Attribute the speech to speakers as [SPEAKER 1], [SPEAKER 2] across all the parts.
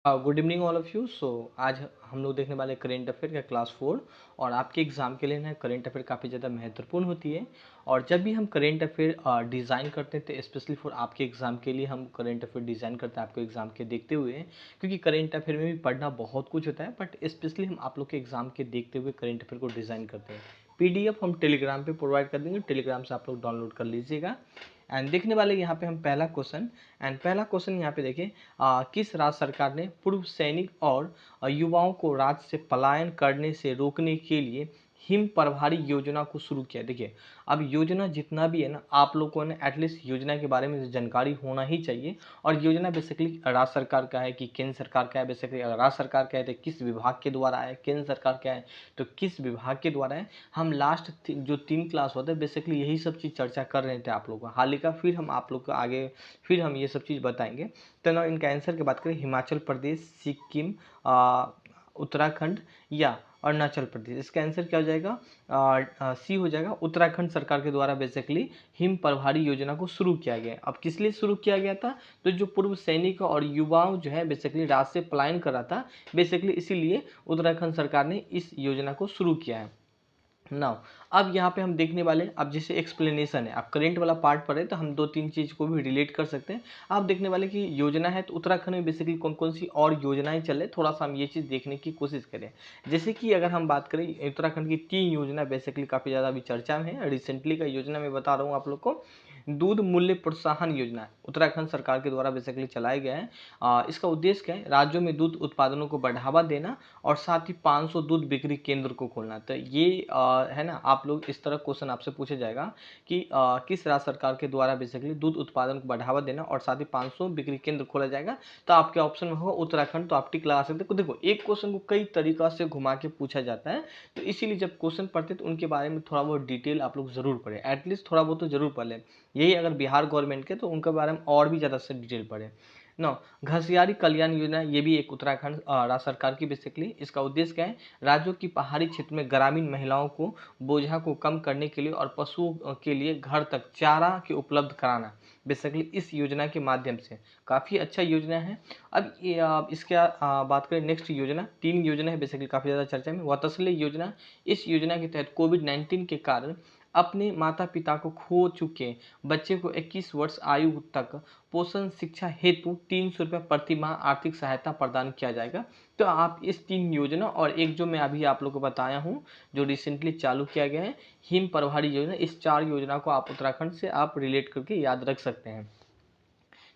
[SPEAKER 1] Good evening all of you. आज हम लोग देखने वाले करेंट अफेयर का क्लास 4। और आपके एग्ज़ाम के लिए ना करेंट अफेयर काफ़ी ज़्यादा महत्वपूर्ण होती है। और जब भी हम करेंट अफेयर डिज़ाइन करते हैं तो स्पेशली फॉर आपके एग्ज़ाम के लिए हम करेंट अफेयर डिज़ाइन करते हैं आपके एग्ज़ाम के देखते हुए, क्योंकि करेंट अफेयर में भी पढ़ना बहुत कुछ होता है, बट स्पेशली हम आप लोग के एग्ज़ाम के देखते हुए करेंट अफेयर को डिज़ाइन करते हैं। पीडीएफ हम टेलीग्राम पे प्रोवाइड कर देंगे, टेलीग्राम से आप लोग डाउनलोड कर लीजिएगा। एंड देखने वाले यहाँ पे हम पहला क्वेश्चन यहाँ पे देखिए, किस राज्य सरकार ने पूर्व सैनिक और युवाओं को राज्य से पलायन करने से रोकने के लिए हिम प्रभारी योजना को शुरू किया। देखिए, अब योजना जितना भी है ना, आप लोगों ने एटलीस्ट योजना के बारे में जानकारी होना ही चाहिए। और योजना बेसिकली राज्य सरकार का है कि केंद्र सरकार का है। बेसिकली अगर राज्य सरकार का है तो किस विभाग के द्वारा है, केंद्र सरकार का है तो किस विभाग के द्वारा है। हम लास्ट जो 3 क्लास होते हैं बेसिकली यही सब चीज़ चर्चा कर रहे थे आप लोगों को हाल ही का। फिर हम आप लोग को आगे फिर हम ये सब चीज़ बताएंगे। तो ना इनका आंसर की बात करें, हिमाचल प्रदेश, सिक्किम, उत्तराखंड या अरुणाचल प्रदेश। इसका आंसर क्या हो जाएगा? सी हो जाएगा। उत्तराखंड सरकार के द्वारा बेसिकली हिम प्रभारी योजना को शुरू किया गया। अब किस लिए शुरू किया गया था? तो जो पूर्व सैनिक और युवाओं जो है बेसिकली राज्य से पलायन कर रहा था, बेसिकली इसीलिए उत्तराखंड सरकार ने इस योजना को शुरू किया है। नाउ अब यहाँ पे हम देखने वाले, अब जैसे एक्सप्लेनेशन है, आप करेंट वाला पार्ट पढ़े तो हम 2-3 चीज़ को भी रिलेट कर सकते हैं। आप देखने वाले कि योजना है तो उत्तराखंड में बेसिकली कौन कौन सी और योजनाएं चल रही, थोड़ा सा हम ये चीज़ देखने की कोशिश करें। जैसे कि अगर हम बात करें उत्तराखंड की 3 योजना बेसिकली काफ़ी ज़्यादा अभी चर्चा में है। रिसेंटली का योजना मैं बता रहा हूँ आप लोग को, दूध मूल्य प्रोत्साहन योजना उत्तराखंड सरकार के द्वारा बेसिकली चलाया गया है। इसका उद्देश्य क्या है? राज्यों में दूध उत्पादनों को बढ़ावा देना और साथ ही 500 दूध बिक्री केंद्र को खोलना। तो ये है ना, आप लोग इस तरह क्वेश्चन आपसे पूछा जाएगा कि किस राज्य सरकार के द्वारा बेसिकली दूध उत्पादन को बढ़ावा देना और साथ ही 500 बिक्री केंद्र खोला जाएगा। तो आपके ऑप्शन में होगा उत्तराखंड, तो आप टिक लगा सकते हैं। देखो, एक क्वेश्चन को कई तरीका से घुमा के पूछा जाता है, तो इसीलिए जब क्वेश्चन पढ़ते तो उनके बारे में थोड़ा बहुत डिटेल आप लोग जरूर पढ़ें, एटलीस्ट थोड़ा बहुत तो जरूर पढ़ लें। यही अगर बिहार गवर्नमेंट के तो उनके बारे में और भी ज़्यादा से डिटेल पढ़ें। नौ, घसियारी कल्याण योजना, ये भी एक उत्तराखंड राज्य सरकार की बेसिकली। इसका उद्देश्य क्या है? राज्यों की पहाड़ी क्षेत्र में ग्रामीण महिलाओं को बोझा को कम करने के लिए और पशुओं के लिए घर तक चारा के उपलब्ध कराना, बेसिकली इस योजना के माध्यम से। काफ़ी अच्छा योजना है। अब इसके बात करें नेक्स्ट योजना, 3 योजना है बेसिकली काफ़ी ज़्यादा चर्चा में। वात्सल्य योजना, इस योजना के तहत कोविड-19 के कारण अपने माता पिता को खो चुके बच्चे को 21 वर्ष आयु तक पोषण शिक्षा हेतु 300 रुपये प्रति माह आर्थिक सहायता प्रदान किया जाएगा। तो आप इस 3 योजना और एक जो मैं अभी आप लोगों को बताया हूँ जो रिसेंटली चालू किया गया है हिम प्रभारी योजना, इस 4 योजना को आप उत्तराखंड से आप रिलेट करके याद रख सकते हैं।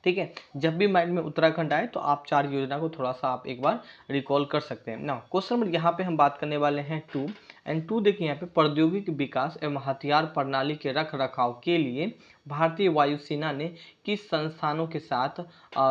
[SPEAKER 1] ठीक है, जब भी माइंड में उत्तराखंड आए तो आप 4 योजना को थोड़ा सा आप एक बार रिकॉल कर सकते हैं ना। क्वेश्चन नंबर यहाँ पे हम बात करने वाले हैं 2 एंड 2 देखिए यहाँ पे, प्रौद्योगिकी विकास एवं हथियार प्रणाली के रख रखाव के लिए भारतीय वायुसेना ने किस संस्थानों के साथ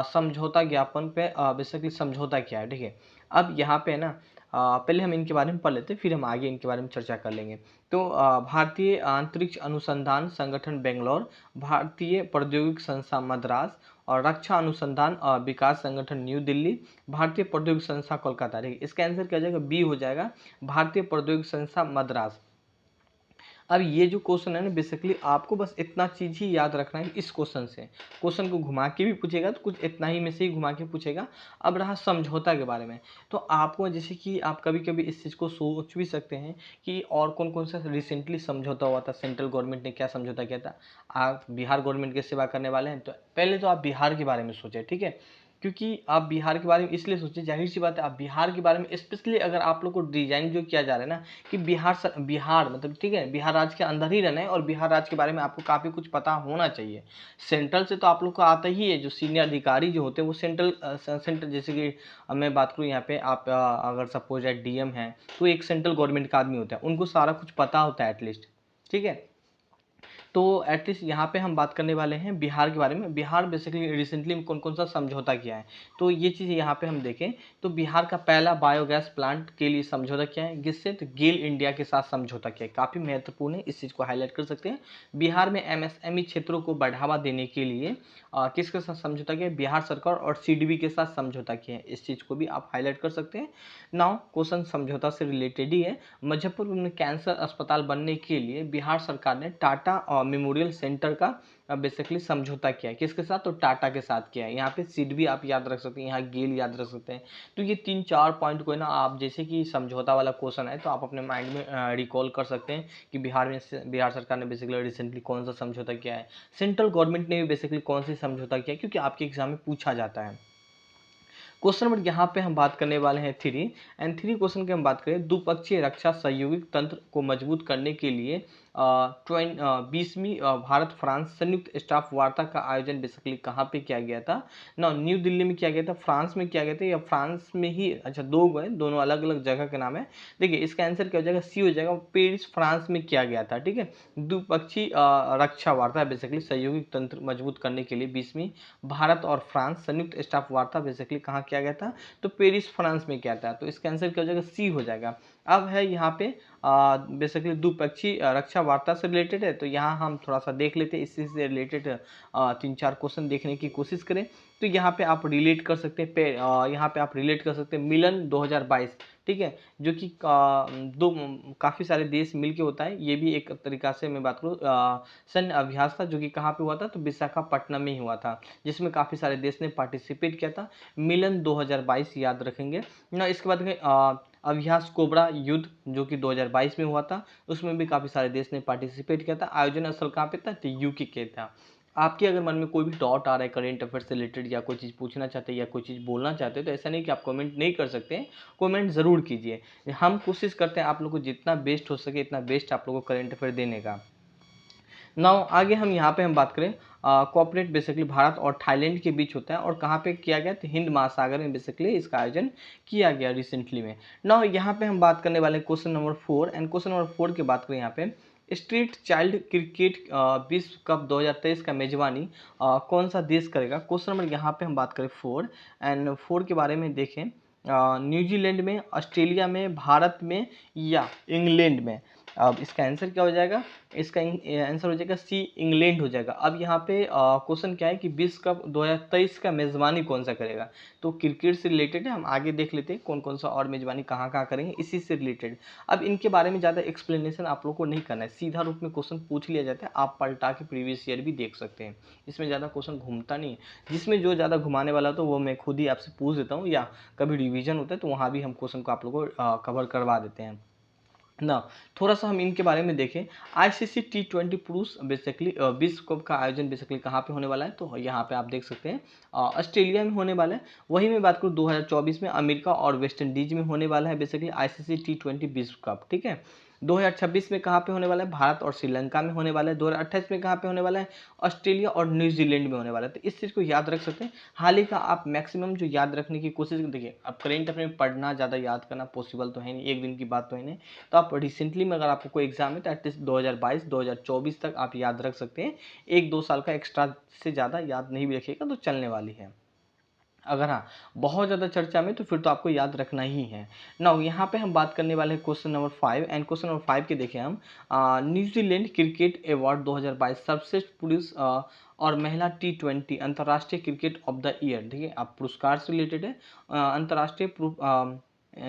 [SPEAKER 1] समझौता ज्ञापन पे बेसिकली समझौता किया है। ठीक है, अब यहाँ पे है ना, पहले हम इनके बारे में पढ़ लेते हैं, फिर हम आगे इनके बारे में चर्चा कर लेंगे। तो भारतीय अंतरिक्ष अनुसंधान संगठन बेंगलोर, भारतीय प्रौद्योगिकी संस्थान मद्रास और रक्षा अनुसंधान और विकास संगठन न्यू दिल्ली, भारतीय प्रौद्योगिकी संस्था कोलकाता। देखिए, इसका आंसर क्या हो जाएगा? बी हो जाएगा, भारतीय प्रौद्योगिकी संस्था मद्रास। अब ये जो क्वेश्चन है ना, बेसिकली आपको बस इतना चीज़ ही याद रखना है कि इस क्वेश्चन से क्वेश्चन को घुमा के भी पूछेगा तो कुछ इतना ही में से ही घुमा के पूछेगा। अब रहा समझौता के बारे में, तो आपको जैसे कि आप कभी कभी इस चीज़ को सोच भी सकते हैं कि और कौन कौन सा रिसेंटली समझौता हुआ था, सेंट्रल गवर्नमेंट ने क्या समझौता किया था। आप बिहार गवर्नमेंट की सेवा करने वाले हैं तो पहले तो आप बिहार के बारे में सोचें। ठीक है, क्योंकि आप बिहार के बारे में इसलिए सोचें, जाहिर सी बात है आप बिहार के बारे में स्पेशली अगर आप लोग को डिजाइन जो किया जा रहा है ना कि बिहार मतलब ठीक है, बिहार राज्य के अंदर ही रहना है और बिहार राज्य के बारे में आपको काफ़ी कुछ पता होना चाहिए। सेंट्रल से तो आप लोग को आता ही है, जो सीनियर अधिकारी जो होते हैं वो सेंट्रल जैसे कि मैं बात करूँ यहाँ पे, आप अगर सपोज है डीएम है तो एक सेंट्रल गवर्नमेंट का आदमी होता है, उनको सारा कुछ पता होता है एटलीस्ट। ठीक है, तो एटलीस्ट यहाँ पे हम बात करने वाले हैं बिहार के बारे में। बिहार बेसिकली रिसेंटली में कौन कौन सा समझौता किया है, तो ये चीज़ यहाँ पे हम देखें तो बिहार का पहला बायोगैस प्लांट के लिए समझौता किया है किससे? तो गेल इंडिया के साथ समझौता किया है। काफ़ी महत्वपूर्ण है, इस चीज़ को हाईलाइट कर सकते हैं। बिहार में एमएसएमई क्षेत्रों को बढ़ावा देने के लिए किसके साथ समझौता किया? बिहार सरकार और सीडीबी के साथ समझौता किया है। इस चीज़ को भी आप हाईलाइट कर सकते हैं। नाउ क्वेश्चन समझौता से रिलेटेड ही है। मुजफ्फरपुर में कैंसर अस्पताल बनने के लिए बिहार सरकार ने टाटा मेमोरियल सेंटर का बेसिकली समझौता किया है, किसके साथ? तो टाटा के साथ किया है। यहाँ पे सिडबी आप याद रख सकते हैं, यहाँ गेल याद रख सकते हैं। तो ये 3-4 पॉइंट को है ना, आप जैसे कि समझौता वाला क्वेश्चन है तो आप अपने माइंड में रिकॉल कर सकते हैं कि बिहार सरकार ने बेसिकली रिसेंटली कौन सा समझौता किया है, सेंट्रल गवर्नमेंट ने भी बेसिकली कौन सी समझौता किया है, क्योंकि आपके एग्जाम में पूछा जाता है। क्वेश्चन नंबर यहाँ पे हम बात करने वाले हैं 3, एंड 3 क्वेश्चन की हम बात करें, द्विपक्षीय रक्षा सहयोगिक तंत्र को मजबूत करने के लिए 20वीं भारत फ्रांस संयुक्त स्टाफ वार्ता का आयोजन बेसिकली कहाँ पे किया गया था? ना न्यू दिल्ली में किया गया था, फ्रांस में किया गया था, या फ्रांस में ही? अच्छा, दो गए, दोनों अलग अलग जगह के नाम है। देखिए इसका आंसर क्या हो जाएगा? सी हो जाएगा, पेरिस फ्रांस में किया गया था। ठीक है, द्विपक्षीय रक्षा वार्ता बेसिकली सहयोगिक तंत्र मजबूत करने के लिए 20वीं भारत और फ्रांस संयुक्त स्टाफ वार्ता बेसिकली कहाँ किया गया था? तो पेरिस फ्रांस में किया था। तो इसका आंसर क्या हो जाएगा? सी हो जाएगा। अब है यहाँ पे बेसिकली द्विपक्षीय रक्षा वार्ता से रिलेटेड है, तो यहाँ हम थोड़ा सा देख लेते हैं, इससे रिलेटेड 3-4 क्वेश्चन देखने की कोशिश करें। तो यहाँ पे आप रिलेट कर सकते हैं, यहाँ पे आप रिलेट कर सकते हैं मिलन 2022, ठीक है, जो कि काफ़ी सारे देश मिलके होता है। ये भी एक तरीका से मैं बात करूँ सैन्य अभ्यास था, जो कि कहाँ पे हुआ था? तो विशाखापट्टनम में ही हुआ था, जिसमें काफ़ी सारे देश ने पार्टिसिपेट किया था। मिलन 2022 याद रखेंगे ना। इसके बाद अभ्यास कोबरा युद्ध, जो कि 2022 में हुआ था, उसमें भी काफ़ी सारे देश ने पार्टिसिपेट किया था। आयोजन स्थल कहाँ पे था? तो यूके के था। आपके अगर मन में कोई भी डाउट आ रहा है करेंट अफेयर से रिलेटेड, या कोई चीज़ पूछना चाहते हैं या कोई चीज़ बोलना चाहते हैं, तो ऐसा नहीं कि आप कमेंट नहीं कर सकते हैं, कमेंट ज़रूर कीजिए। हम कोशिश करते हैं आप लोग को जितना बेस्ट हो सके इतना बेस्ट आप लोगों को करेंट अफेयर देने का। नाउ आगे हम यहाँ पे हम बात करें, कोऑपरेट बेसिकली भारत और थाईलैंड के बीच होता है, और कहाँ पे किया गया? तो हिंद महासागर में बेसिकली इसका आयोजन किया गया रिसेंटली में। नाउ यहाँ पे हम बात करने वाले question number 4, and question number 4 की बात करें यहाँ पे, स्ट्रीट चाइल्ड क्रिकेट विश्व कप 2023 का मेजबानी कौन सा देश करेगा? क्वेश्चन नंबर यहाँ पे हम बात करें 4, एंड 4 के बारे में देखें, न्यूजीलैंड में, ऑस्ट्रेलिया में, भारत में, या इंग्लैंड में। अब इसका आंसर क्या हो जाएगा? इसका आंसर हो जाएगा सी, इंग्लैंड हो जाएगा। अब यहाँ पे क्वेश्चन क्या है कि विश्व कप 2023 का मेज़बानी कौन सा करेगा? तो क्रिकेट से रिलेटेड है, हम आगे देख लेते हैं कौन कौन सा और मेज़बानी कहाँ कहाँ करेंगे इसी से रिलेटेड। अब इनके बारे में ज़्यादा एक्सप्लेनेशन आप लोग को नहीं करना है, सीधा रूप में क्वेश्चन पूछ लिया जाता है, आप पलटा के प्रीवियस ईयर भी देख सकते हैं, इसमें ज़्यादा क्वेश्चन घूमता नहीं है। जिसमें जो ज़्यादा घुमाने वाला तो वो मैं खुद ही आपसे पूछ देता हूँ, या कभी रिवीजन होता है तो वहाँ भी हम क्वेश्चन को आप लोगों को कवर करवा देते हैं ना। थोड़ा सा हम इनके बारे में देखें, आईसीसी T20 पुरुष बेसिकली विश्व कप का आयोजन बेसिकली कहाँ पे होने वाला है? तो यहाँ पे आप देख सकते हैं ऑस्ट्रेलिया में होने वाला है। वही मैं बात करूँ 2024 में अमेरिका और वेस्ट इंडीज में होने वाला है बेसिकली आईसीसी T20 विश्व कप, ठीक है। 2026 में कहाँ पे होने वाला है? भारत और श्रीलंका में होने वाला है। 2028 में कहाँ पे होने वाला है? ऑस्ट्रेलिया और न्यूजीलैंड में होने वाला है। तो इस चीज़ को याद रख सकते हैं। हाल ही का आप मैक्सिमम जो याद रखने की कोशिश देखिए, अब करेंट अफेयर में पढ़ना ज़्यादा याद करना पॉसिबल तो है नहीं, एक दिन की बात तो है नहीं। तो आप रिसेंटली में अगर आपको कोई एग्जाम है तो एटलीस्ट 2022 2024 तक आप याद रख सकते हैं। 1-2 साल का एक्स्ट्रा से ज़्यादा याद नहीं भी रखिएगा तो चलने वाली है। अगर हाँ बहुत ज़्यादा चर्चा में तो फिर तो आपको याद रखना ही है ना। यहाँ पे हम बात करने वाले हैं question number 5, and question number 5 के देखें हम, न्यूजीलैंड क्रिकेट अवार्ड 2022 सर्वश्रेष्ठ पुरुष और महिला T20 अंतर्राष्ट्रीय क्रिकेट ऑफ द ईयर, ठीक है, आप पुरस्कार से रिलेटेड है। अंतर्राष्ट्रीय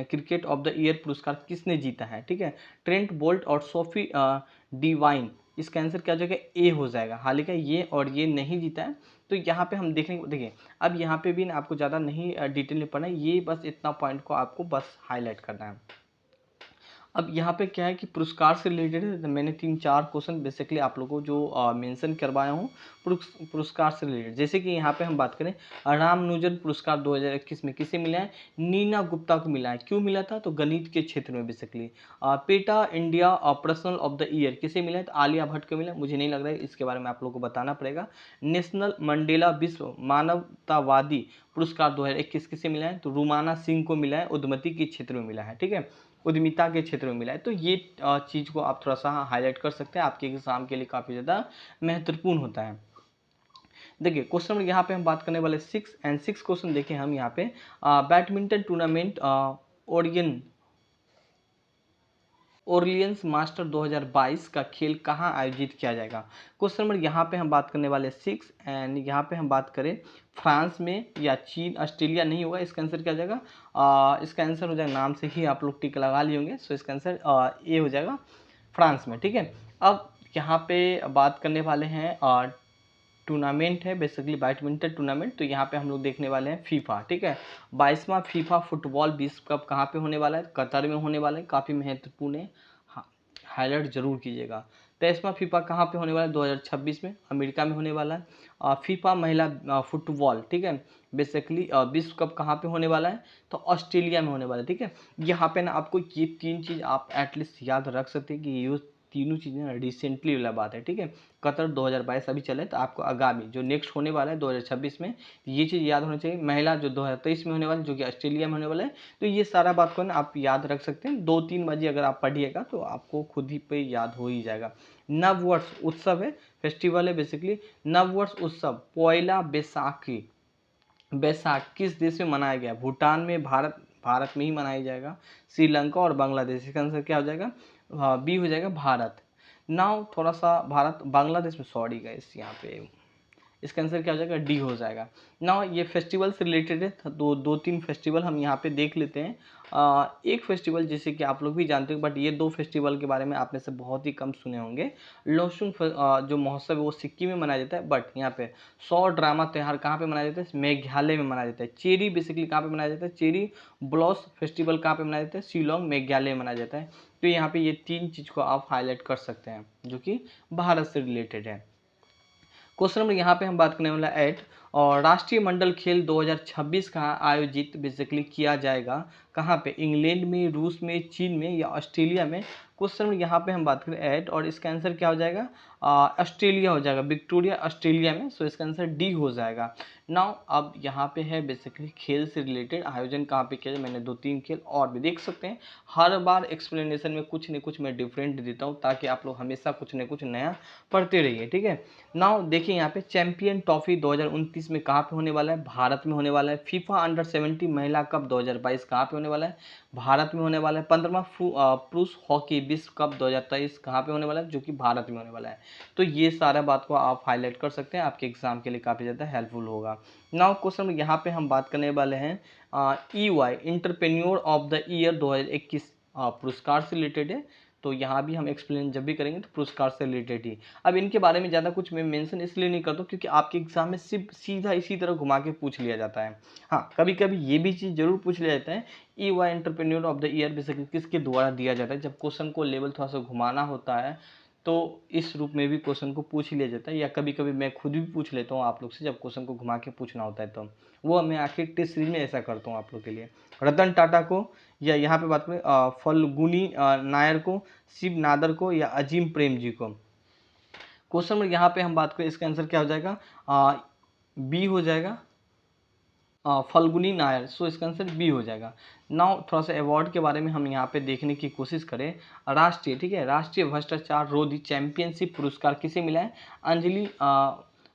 [SPEAKER 1] क्रिकेट ऑफ द ईयर पुरस्कार किसने जीता है? ठीक है, ट्रेंट बोल्ट और सोफी डिवाइन। इसका आंसर क्या हो जाएगा? ए हो जाएगा। हालांकि ये और ये नहीं जीता है, तो यहाँ पे हम देखेंगे। देखिए अब यहाँ पे भी आपको ज़्यादा नहीं डिटेल में पढ़ना है, ये बस इतना पॉइंट को आपको बस हाईलाइट करना है। अब यहाँ पे क्या है कि पुरस्कार से रिलेटेड है, मैंने 3-4 क्वेश्चन बेसिकली आप लोगों को जो मेंशन करवाया हूँ पुरस्कार से रिलेटेड। जैसे कि यहाँ पे हम बात करें, रामानुजन पुरस्कार 2021 में किसे मिला है? नीना गुप्ता को मिला है। क्यों मिला था? तो गणित के क्षेत्र में basically. PETA India personal of the year किसे मिला है? तो आलिया भट्ट को मिला। मुझे नहीं लग रहा है, इसके बारे में आप लोगों को बताना पड़ेगा। नेशनल मंडेला विश्व मानवतावादी पुरस्कार 2021 किसे मिला है? तो रुमाना सिंह को मिला है, उद्यमती के क्षेत्र में मिला है, ठीक है, उद्यमिता के क्षेत्र में मिला है। तो ये चीज़ को आप थोड़ा सा हाईलाइट कर सकते हैं, आपके एग्जाम के लिए काफ़ी ज़्यादा महत्वपूर्ण होता है। देखिए क्वेश्चन यहाँ पे हम बात करने वाले 6, एंड 6 क्वेश्चन देखें हम यहाँ पे, बैडमिंटन टूर्नामेंट ओरलियंस मास्टर 2022 का खेल कहाँ आयोजित किया जाएगा? क्वेश्चन नंबर यहाँ पे हम बात करने वाले 6, एंड यहाँ पे हम बात करें फ्रांस में या चीन, ऑस्ट्रेलिया नहीं होगा। इसका आंसर क्या हो जाएगा? इसका आंसर हो जाएगा, नाम से ही आप लोग टिक लगा लिए होंगे, सो इसका आंसर ए हो जाएगा, फ्रांस में, ठीक है। अब यहाँ पे बात करने वाले हैं टूर्नामेंट है बेसिकली बैडमिंटन टूर्नामेंट। तो यहाँ पे हम लोग देखने वाले हैं फीफा, ठीक है, 22वां फीफा फुटबॉल विश्व कप कहाँ पे होने वाला है, कतर में होने वाला है, काफ़ी महत्वपूर्ण है, हाईलाइट जरूर कीजिएगा। 23वां फीफा कहाँ पे होने वाला है, 2026 में अमेरिका में होने वाला है। फीफा महिला फुटबॉल, ठीक है, बेसिकली विश्व कप कहाँ पे होने वाला है, तो ऑस्ट्रेलिया में होने वाला है, ठीक है। यहाँ पे ना आपको ये 3 चीज़ आप एटलीस्ट याद रख सकते हैं कि ये तीनों चीज़ें रिसेंटली वाला बात है, ठीक है। कतर 2022 अभी चले, तो आपको आगामी जो नेक्स्ट होने वाला है 2026 में, ये चीज़ याद होना चाहिए। महिला जो 2023 में होने वाला है, जो कि ऑस्ट्रेलिया में होने वाला है, तो ये सारा बात को ना आप याद रख सकते हैं। 2-3 बजे अगर आप पढ़िएगा तो आपको खुद ही पे याद हो ही जाएगा। नववर्ष उत्सव है, फेस्टिवल है बेसिकली। नववर्ष उत्सव पोयला बैसाखी, बैसाख किस देश में मनाया गया, भूटान में, भारत में ही मनाया जाएगा, श्रीलंका और बांग्लादेश। इसका आंसर क्या हो जाएगा, बी हो जाएगा भारत। नाउ थोड़ा सा भारत बांग्लादेश में, सॉरी गाइस, यहाँ पे इसका आंसर क्या हो जाएगा, डी हो जाएगा। ना ये फेस्टिवल से रिलेटेड है, तो दो तीन फेस्टिवल हम यहाँ पे देख लेते हैं। एक फेस्टिवल जैसे कि आप लोग भी जानते हो, बट ये 2 फेस्टिवल के बारे में आप में से बहुत ही कम सुने होंगे। लोसुन जो महोत्सव है वो सिक्किम में मनाया जाता है, बट यहाँ पे 100 ड्रामा त्यौहार कहाँ पे मनाया जाता है, मेघालय में मनाया जाता है। चेरी बेसिकली कहाँ पे मनाया जाता है, चेरी ब्लॉस फेस्टिवल कहाँ पे मनाया जाता है, शिलोंग मेघालय में मनाया जाता है। तो यहाँ पे ये 3 चीज़ को आप हाईलाइट कर सकते हैं जो कि भारत से रिलेटेड है। क्वेश्चन नंबर यहाँ पे हम बात करने वाला 8, और राष्ट्रीय मंडल खेल 2026 का आयोजित बेसिकली किया जाएगा कहाँ पे, इंग्लैंड में, रूस में, चीन में या ऑस्ट्रेलिया में। क्वेश्चन नंबर यहाँ पे हम बात करें 8, और इसका आंसर क्या हो जाएगा, ऑस्ट्रेलिया हो जाएगा, विक्टोरिया ऑस्ट्रेलिया में। सो इसका आंसर डी हो जाएगा। नाउ अब यहाँ पे है बेसिकली खेल से रिलेटेड आयोजन कहाँ पे किया जाए, मैंने 2-3 खेल और भी देख सकते हैं। हर बार एक्सप्लेनेशन में कुछ न कुछ मैं डिफरेंट देता हूँ, ताकि आप लोग हमेशा कुछ न कुछ नया पढ़ते रहिए, ठीक है। नाउ देखिए यहाँ पे चैंपियन ट्रॉफी 2029 में कहाँ पे होने वाला है, भारत में होने वाला है। फीफा अंडर 17 महिला कप 2022 कहाँ पे होने वाला है, भारत में होने वाला है। 15वां पुरुष हॉकी विश्व कप 2023 कहाँ पे होने वाला है, जो कि भारत में होने वाला है। तो ये सारा बात को आप हाईलाइट कर सकते हैं, आपके एग्जाम के लिए काफ़ी ज़्यादा हेल्पफुल होगा। नाउ क्वेश्चन यहाँ पे हम बात करने वाले हैं EY entrepreneur of the year 2021 पुरस्कार से रिलेटेड है। तो यहाँ भी हम एक्सप्लेन जब भी करेंगे तो पुरस्कार से रिलेटेड ही। अब इनके बारे में ज़्यादा कुछ मैं मेंशन इसलिए नहीं करता क्योंकि आपके एग्जाम में सिर्फ सीधा इसी तरह घुमा के पूछ लिया जाता है। हाँ, कभी कभी ये भी चीज़ जरूर पूछ लिया जाता है, EY entrepreneur of the year basically किसके द्वारा दिया जाता है। जब क्वेश्चन को लेवल थोड़ा सा घुमाना होता है तो इस रूप में भी क्वेश्चन को पूछ लिया जाता है, या कभी कभी मैं खुद भी पूछ लेता हूँ आप लोग से, जब क्वेश्चन को घुमा के पूछना होता है तो वो मैं आखिर टेस्ट सीरीज में ऐसा करता हूँ आप लोग के लिए। रतन टाटा को, या यहाँ पे बात करें फल्गुनी नायर को, शिव नादर को, या अजीम प्रेम जी को। क्वेश्चन नंबर यहाँ पे हम बात करें, इसका आंसर क्या हो जाएगा, बी हो जाएगा, फल्गुनी नायर। सो इसका आंसर बी हो जाएगा। नाउ थोड़ा सा अवार्ड के बारे में हम यहाँ पे देखने की कोशिश करें। राष्ट्रीय, ठीक है, राष्ट्रीय भ्रष्टाचार रोधी चैंपियनशिप पुरस्कार किसे मिला है, अंजलि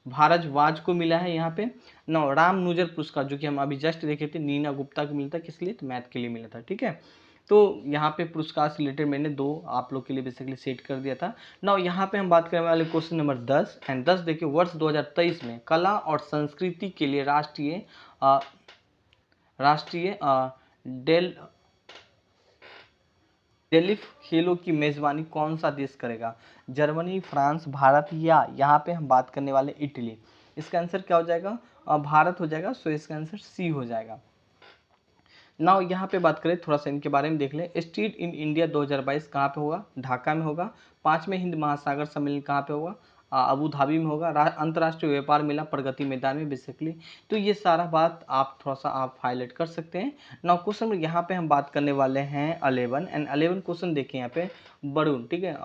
[SPEAKER 1] भारद्वाज को मिला है यहाँ पे। नाउ रामानुजन पुरस्कार जो कि हम अभी जस्ट देखे थे, नीना गुप्ता को मिलता है, किस लिए, तो मैथ के लिए मिला था, ठीक है। तो यहाँ पे पुरस्कार से रिलेटेड मैंने 2 आप लोग के लिए बेसिकली सेट कर दिया था। नाउ यहाँ पे हम बात करने वाले क्वेश्चन नंबर 10 एंड 10 देखिए, वर्ष 2023 में कला और संस्कृति के लिए राष्ट्रीय डेलिफ खेलों की मेजबानी कौन सा देश करेगा, जर्मनी, फ्रांस, भारत, या यहाँ पे हम बात करने वाले इटली। इसका आंसर क्या हो जाएगा, भारत हो जाएगा। सो इसका आंसर सी हो जाएगा। नाउ यहाँ पे बात करें, थोड़ा सा इनके बारे में देख लें। स्ट्रीट इन इंडिया 2022 कहाँ पे होगा, ढाका में होगा। 5वें हिंद महासागर सम्मेलन कहाँ पे होगा, अबू धाबी में होगा। अंतर्राष्ट्रीय व्यापार मेला प्रगति मैदान में बेसिकली। तो ये सारा बात आप थोड़ा सा आप हाईलाइट कर सकते हैं। नाउ क्वेश्चन यहाँ पे हम बात करने वाले हैं 11 एंड 11 क्वेश्चन देखिए यहाँ पे, वरुण, ठीक है,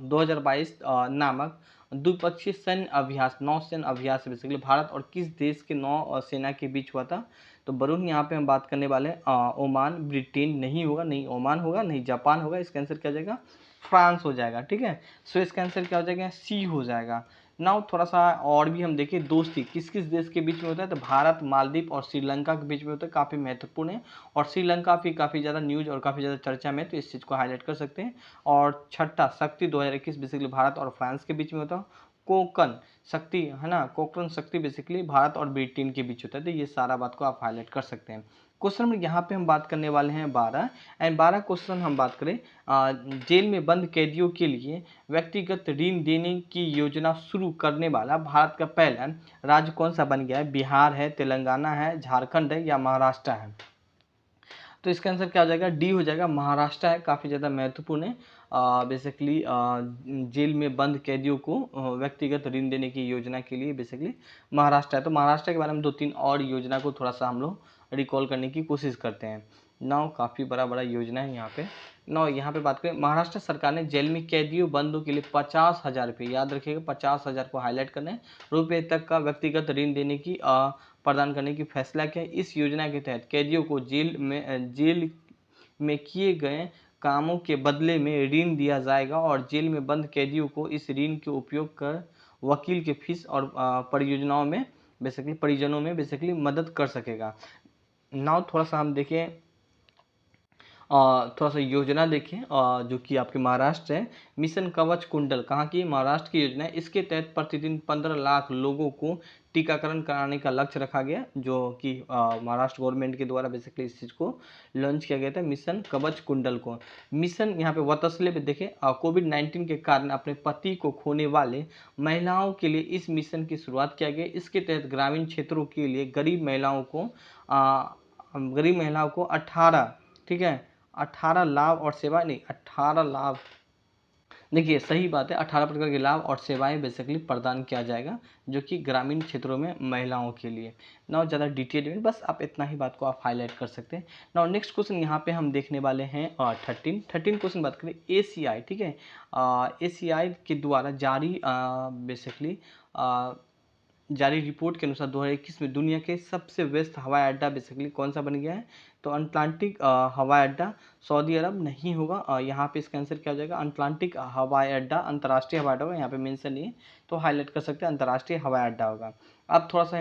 [SPEAKER 1] 2022 नामक द्विपक्षीय सैन्य अभ्यास, नौसैन्य अभ्यास बेसिकली भारत और किस देश के नौ सेना के बीच हुआ था। तो वरुण यहाँ पे हम बात करने वाले हैं ओमान, ब्रिटेन नहीं होगा, नहीं ओमान होगा, नहीं जापान होगा। इसका आंसर क्या हो जाएगा, फ्रांस हो जाएगा, ठीक है। सो इसका आंसर क्या हो जाएगा, सी हो जाएगा। नाउ थोड़ा सा और भी हम देखें, दोस्ती किस किस देश के बीच में होता है, तो भारत, मालदीव और श्रीलंका के बीच में होता है, काफ़ी महत्वपूर्ण है। और श्रीलंका भी काफ़ी ज़्यादा न्यूज और काफ़ी ज़्यादा चर्चा में, तो इस चीज़ को हाईलाइट कर सकते हैं। और छठा, शक्ति 2021 बेसिकली भारत और फ्रांस के बीच में होता है। कोकन शक्ति है ना, कोकरन शक्ति बेसिकली भारत और ब्रिटेन के बीच होता है। तो ये सारा बात को आप हाईलाइट कर सकते हैं। क्वेश्चन नंबर यहाँ पे हम बात करने वाले हैं 12 एंड 12 क्वेश्चन हम बात करें जेल में बंद कैदियों के लिए व्यक्तिगत ऋण देने की योजना शुरू करने वाला भारत का पहला राज्य कौन सा बन गया है? बिहार है, तेलंगाना है, झारखंड है या महाराष्ट्र है? तो इसका आंसर क्या हो जाएगा? डी हो जाएगा, महाराष्ट्र है। काफ़ी ज़्यादा महत्वपूर्ण है। बेसिकली जेल में बंद कैदियों को व्यक्तिगत ऋण देने की योजना के लिए बेसिकली महाराष्ट्र है। तो महाराष्ट्र के बारे में 2-3 और योजना को थोड़ा सा हम लोग रिकॉल करने की कोशिश करते हैं। नाउ काफ़ी बड़ा योजना है यहाँ पे। नाउ यहाँ पे बात करें, महाराष्ट्र सरकार ने जेल में कैदियों बंदों के लिए 50,000 रुपये, याद रखिएगा 50,000 को हाईलाइट करना है, रुपये तक का व्यक्तिगत ऋण देने की प्रदान करने की फैसला किया। इस योजना के तहत कैदियों को जेल में किए गए कामों के बदले में ऋण दिया जाएगा और जेल में बंद कैदियों को इस ऋण के उपयोग कर वकील के फीस और परिजनों में बेसिकली मदद कर सकेगा। नाउ थोड़ा सा हम देखें, थोड़ा सा योजना देखें जो कि आपके महाराष्ट्र है। मिशन कवच कुंडल कहाँ की? महाराष्ट्र की योजना है। इसके तहत प्रतिदिन 15 लाख लोगों को टीकाकरण कराने का लक्ष्य रखा गया, जो कि महाराष्ट्र गवर्नमेंट के द्वारा बेसिकली इस चीज़ को लॉन्च किया गया था, मिशन कवच कुंडल को। मिशन यहाँ पे वतसले पे देखें, कोविड-19 के कारण अपने पति को खोने वाले महिलाओं के लिए इस मिशन की शुरुआत किया गया। इसके तहत ग्रामीण क्षेत्रों के लिए गरीब महिलाओं को 18, ठीक है, 18 लाभ और सेवा नहीं, 18 लाभ, देखिए सही बात है, 18 प्रकार के लाभ और सेवाएं बेसिकली प्रदान किया जाएगा, जो कि ग्रामीण क्षेत्रों में महिलाओं के लिए। ना ज़्यादा डिटेल में, बस आप इतना ही बात को आप हाईलाइट कर सकते हैं। ना नेक्स्ट क्वेश्चन यहाँ पे हम देखने वाले हैं 13 क्वेश्चन बात करें ACI, ठीक है, ACI के द्वारा जारी रिपोर्ट के अनुसार 2021 में दुनिया के सबसे व्यस्त हवाई अड्डा बेसिकली कौन सा बन गया है? तो अटलांटिक हवाई अड्डा सऊदी अरब नहीं होगा। यहाँ पे इसका आंसर क्या हो जाएगा? अटलांटिक हवाई अड्डा अंतर्राष्ट्रीय हवाई अड्डा होगा, यहाँ पे मेंशन नहीं है तो हाईलाइट कर सकते हैं, अंतर्राष्ट्रीय हवाई अड्डा होगा। अब थोड़ा सा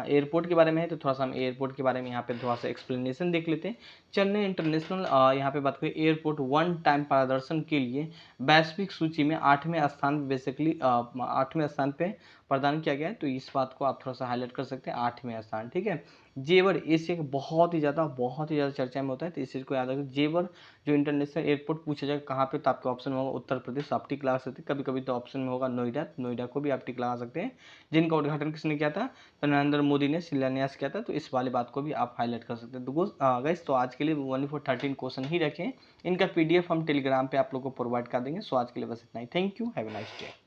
[SPEAKER 1] एयरपोर्ट के बारे में है, तो थोड़ा सा हम एयरपोर्ट के बारे में यहाँ पे थोड़ा सा एक्सप्लेनेशन देख लेते हैं। चेन्नई इंटरनेशनल यहाँ पे बात करें एयरपोर्ट वन टाइम प्रदर्शन के लिए वैश्विक सूची में 8वें स्थान बेसिकली 8वें स्थान पे प्रदान किया गया है। तो इस बात को आप थोड़ा सा हाईलाइट कर सकते हैं, 8वें स्थान, ठीक है। जेवर एशिया के बहुत ही ज़्यादा चर्चा में होता है, तो इस चीज़ को याद रखें। जेवर जो इंटरनेशनल एयरपोर्ट पूछा जाएगा कहाँ पे, तो आपके ऑप्शन में होगा उत्तर प्रदेश, आप टिक लगा सकते हैं। कभी कभी तो ऑप्शन में होगा नोएडा को भी आप टिक लगा सकते हैं, जिनका उद्घाटन किसने किया था? तो नरेंद्र मोदी ने शिलान्यास किया था, तो इस वाली बात को भी आप हाईलाइट कर सकते हैं। तो गाइस, तो आज के लिए 1-4-13 क्वेश्चन ही रखें, इनका PDF हम टेलीग्राम पे आप लोग को प्रोवाइड कर देंगे। सो आज के लिए बस इतना ही। Thank you, have a nice day.